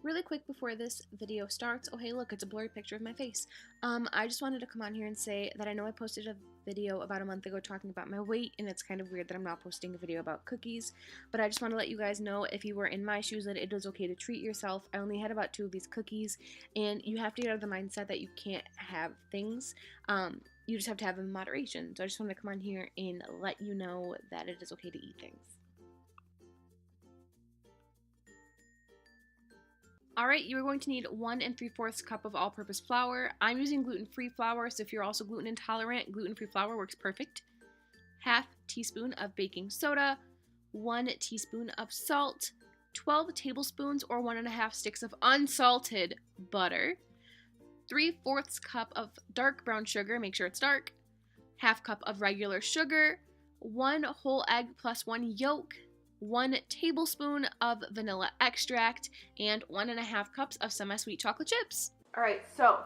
Really quick before this video starts, oh hey look, it's a blurry picture of my face. I just wanted to come on here and say that I know I posted a video about a month ago talking about my weight, and it's kind of weird that I'm not posting a video about cookies, but I just want to let you guys know, if you were in my shoes, that it is okay to treat yourself. I only had about 2 of these cookies, and you have to get out of the mindset that you can't have things. You just have to have them in moderation. So I just wanted to come on here and let you know that it is okay to eat things. Alright, you're going to need 1 3/4 cup of all-purpose flour. I'm using gluten-free flour, so if you're also gluten intolerant, gluten-free flour works perfect. Half teaspoon of baking soda, 1 teaspoon of salt, 12 tablespoons or 1.5 sticks of unsalted butter, 3/4 cup of dark brown sugar, make sure it's dark, half cup of regular sugar, 1 whole egg plus 1 yolk, 1 tablespoon of vanilla extract, and 1.5 cups of semi-sweet chocolate chips. All right, so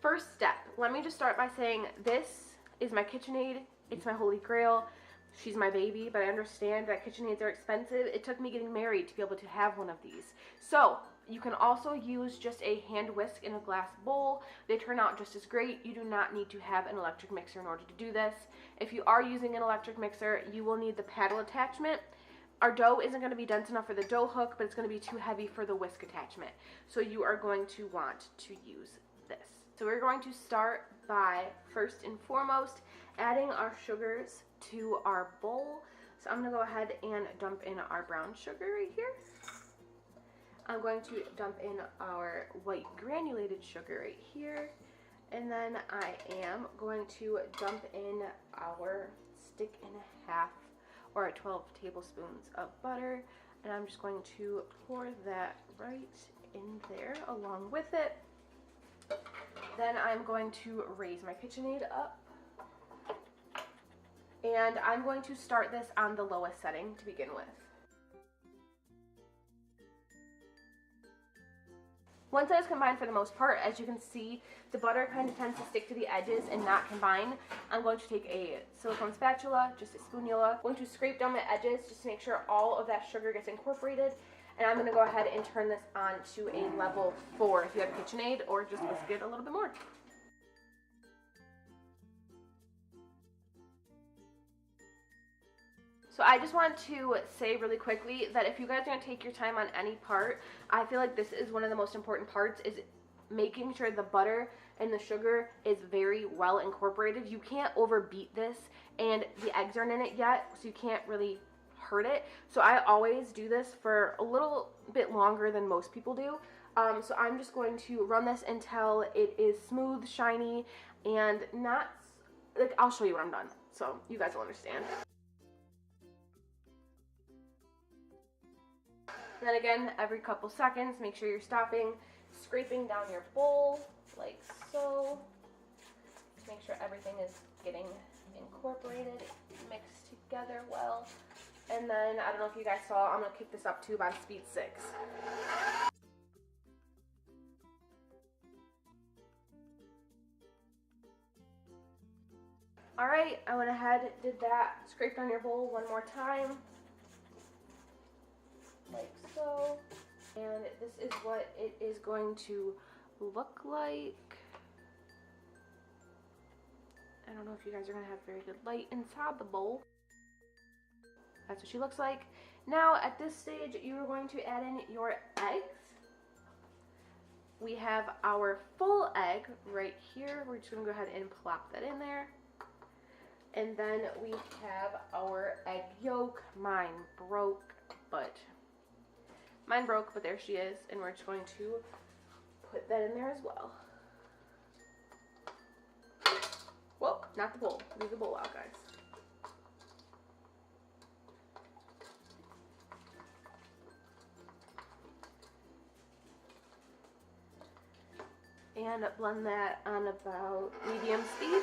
first step, let me just start by saying this is my KitchenAid. It's my holy grail. She's my baby, but I understand that KitchenAids are expensive. It took me getting married to be able to have one of these. So you can also use just a hand whisk in a glass bowl. They turn out just as great. You do not need to have an electric mixer in order to do this. If you are using an electric mixer, you will need the paddle attachment. Our dough isn't going to be dense enough for the dough hook, but it's going to be too heavy for the whisk attachment. So you are going to want to use this. So we're going to start by, first and foremost, adding our sugars to our bowl. So I'm going to go ahead and dump in our brown sugar right here. I'm going to dump in our white granulated sugar right here. And then I am going to dump in our 1.5 or 12 tablespoons of butter, and I'm just going to pour that right in there along with it. Then I'm going to raise my KitchenAid up, and I'm going to start this on the lowest setting to begin with. Once that is combined for the most part, as you can see, the butter kind of tends to stick to the edges and not combine. I'm going to take a silicone spatula, just a spoonula. I'm going to scrape down my edges just to make sure all of that sugar gets incorporated. And I'm going to go ahead and turn this on to a level 4 if you have KitchenAid, or just whisk it a little bit more. So I just want to say really quickly that if you guys are going to take your time on any part, I feel like this is one of the most important parts, is making sure the butter and the sugar is very well incorporated. You can't overbeat this, and the eggs aren't in it yet, so you can't really hurt it. So I always do this for a little bit longer than most people do. So I'm just going to run this until it is smooth, shiny, and not, like, I'll show you when I'm done, so you guys will understand. And then again, every couple seconds, make sure you're stopping, scraping down your bowl, like so. Make sure everything is getting incorporated, mixed together well. And then, I don't know if you guys saw, I'm going to kick this up to about speed 6. Alright, I went ahead, did that, scraped on your bowl one more time, like so. And this is what it is going to look like. I don't know if you guys are going to have very good light inside the bowl. That's what she looks like. Now at this stage, you are going to add in your eggs. We have our full egg right here. We're just going to go ahead and plop that in there. And then we have our egg yolk. Mine broke, but there she is. And we're just going to put that in there as well. Whoa, not the bowl. Leave the bowl out, guys. And blend that on about medium speed.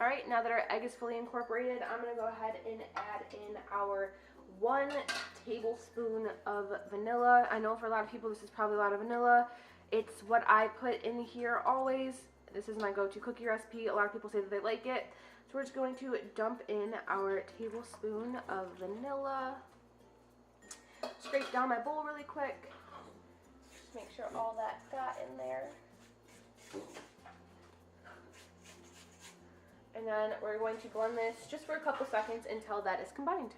Alright, now that our egg is fully incorporated, I'm going to go ahead and add in our 1 tablespoon of vanilla. I know for a lot of people this is probably a lot of vanilla. It's what I put in here always. This is my go-to cookie recipe. A lot of people say that they like it. So we're just going to dump in our tablespoon of vanilla. Scrape down my bowl really quick. Just make sure all that got in there. And then we're going to blend this just for a couple seconds until that is combined.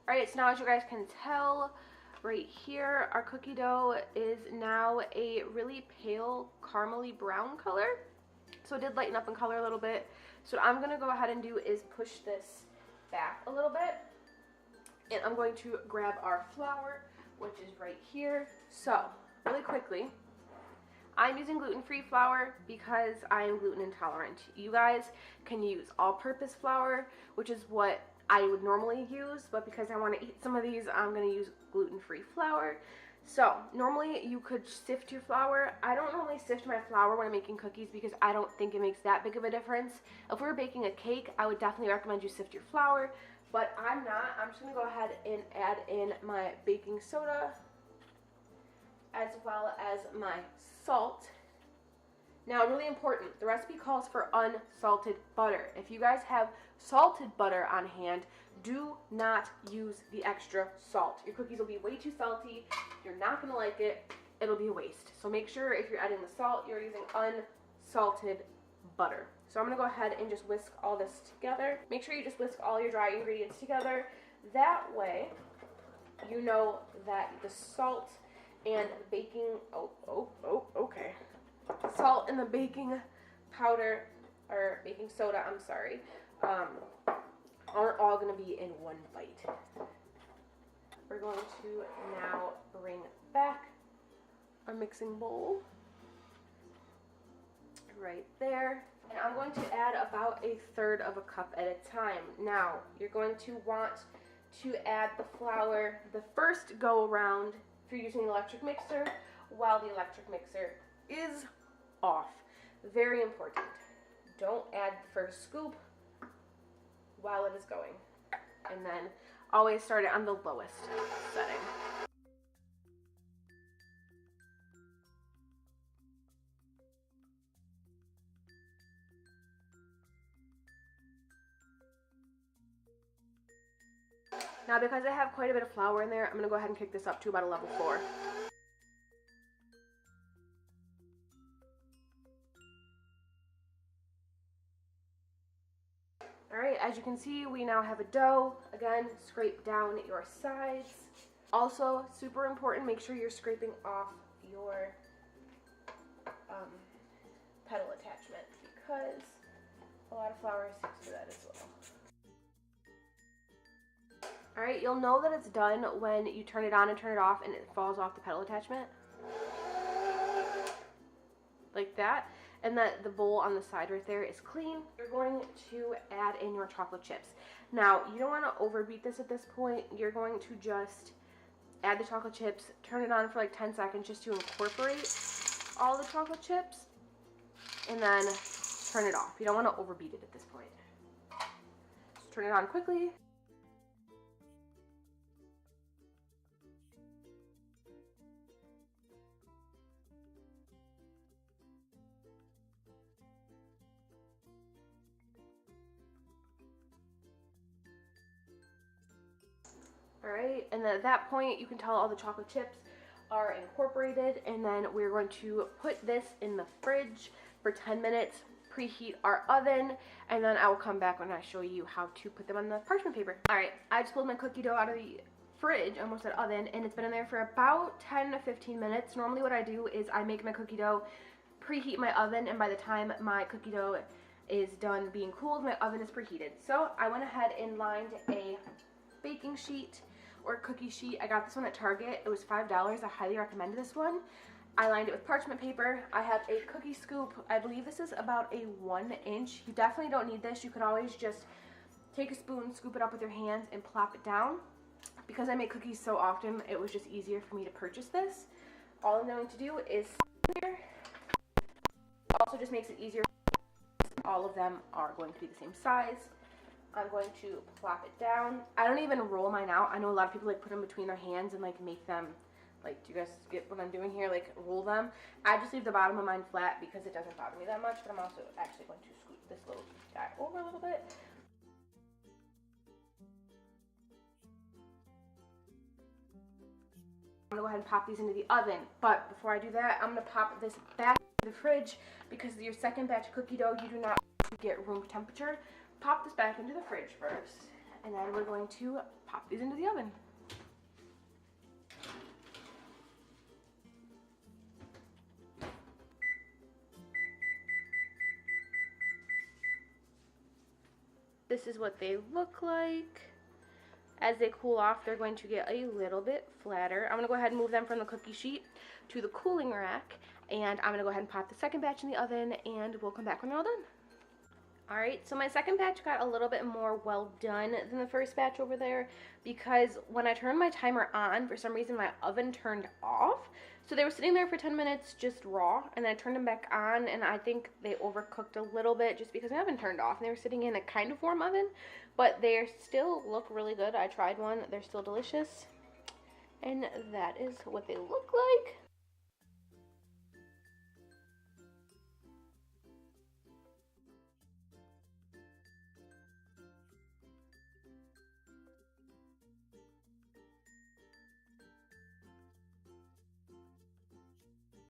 Alright, so now as you guys can tell, right here, our cookie dough is now a really pale caramely brown color. So it did lighten up in color a little bit. So what I'm going to go ahead and do is push this back a little bit. And I'm going to grab our flour, which is right here. So, really quickly, I'm using gluten-free flour because I am gluten intolerant. You guys can use all-purpose flour, which is what I would normally use, but because I want to eat some of these, I'm going to use gluten-free flour. So, normally you could sift your flour. I don't normally sift my flour when I'm making cookies because I don't think it makes that big of a difference. If we were baking a cake, I would definitely recommend you sift your flour. But I'm not. I'm just going to go ahead and add in my baking soda as well as my salt. Now, really important, the recipe calls for unsalted butter. If you guys have salted butter on hand, do not use the extra salt. Your cookies will be way too salty. You're not going to like it. It'll be a waste. So make sure if you're adding the salt, you're using unsalted butter. So I'm going to go ahead and just whisk all this together. Make sure you just whisk all your dry ingredients together. That way, you know that the salt and the baking, okay. Salt and the baking powder, or baking soda, I'm sorry, aren't all going to be in one bite. We're going to now bring back our mixing bowl right there. And I'm going to add about 1/3 of a cup at a time. Now, you're going to want to add the flour the first go around if you're using an electric mixer while the electric mixer is off. Very important. Don't add the first scoop while it is going. And then always start it on the lowest setting. Now, because I have quite a bit of flour in there, I'm going to go ahead and kick this up to about a level 4. Alright, as you can see, we now have a dough. Again, scrape down your sides. Also, super important, make sure you're scraping off your pedal attachment because a lot of flour sticks to that as well. Alright, you'll know that it's done when you turn it on and turn it off and it falls off the pedal attachment. Like that. And that the bowl on the side right there is clean. You're going to add in your chocolate chips. Now, you don't want to overbeat this at this point. You're going to just add the chocolate chips, turn it on for like 10 seconds just to incorporate all the chocolate chips, and then turn it off. You don't want to overbeat it at this point. Just turn it on quickly. Alright, and then at that point you can tell all the chocolate chips are incorporated, and then we're going to put this in the fridge for 10 minutes, preheat our oven, and then I will come back when I show you how to put them on the parchment paper. Alright, I just pulled my cookie dough out of the fridge, almost that oven, and it's been in there for about 10 to 15 minutes. Normally what I do is I make my cookie dough, preheat my oven, and by the time my cookie dough is done being cooled, my oven is preheated. So I went ahead and lined a baking sheet or cookie sheet. I got this one at Target. It was $5. I highly recommend this one. I lined it with parchment paper. I have a cookie scoop. I believe this is about a 1 inch. You definitely don't need this. You could always just take a spoon, scoop it up with your hands, and plop it down. Because I make cookies so often, it was just easier for me to purchase this. All I'm going to do is here. Also just makes it easier. All of them are going to be the same size. I'm going to plop it down. I don't even roll mine out. I know a lot of people like put them between their hands and like make them, like, do you guys get what I'm doing here? Like roll them. I just leave the bottom of mine flat because it doesn't bother me that much, but I'm also actually going to scoot this little guy over a little bit. I'm gonna go ahead and pop these into the oven, but before I do that, I'm gonna pop this back in the fridge because your second batch of cookie dough, you do not want to get room temperature. Pop this back into the fridge first, and then we're going to pop these into the oven. This is what they look like. As they cool off, they're going to get a little bit flatter. I'm going to go ahead and move them from the cookie sheet to the cooling rack. And I'm going to go ahead and pop the second batch in the oven, and we'll come back when they're all done. Alright, so my second batch got a little bit more well done than the first batch over there because when I turned my timer on, for some reason my oven turned off. So they were sitting there for 10 minutes just raw, and then I turned them back on, and I think they overcooked a little bit just because my oven turned off. And they were sitting in a kind of warm oven, but they still look really good. I tried one. They're still delicious. And that is what they look like.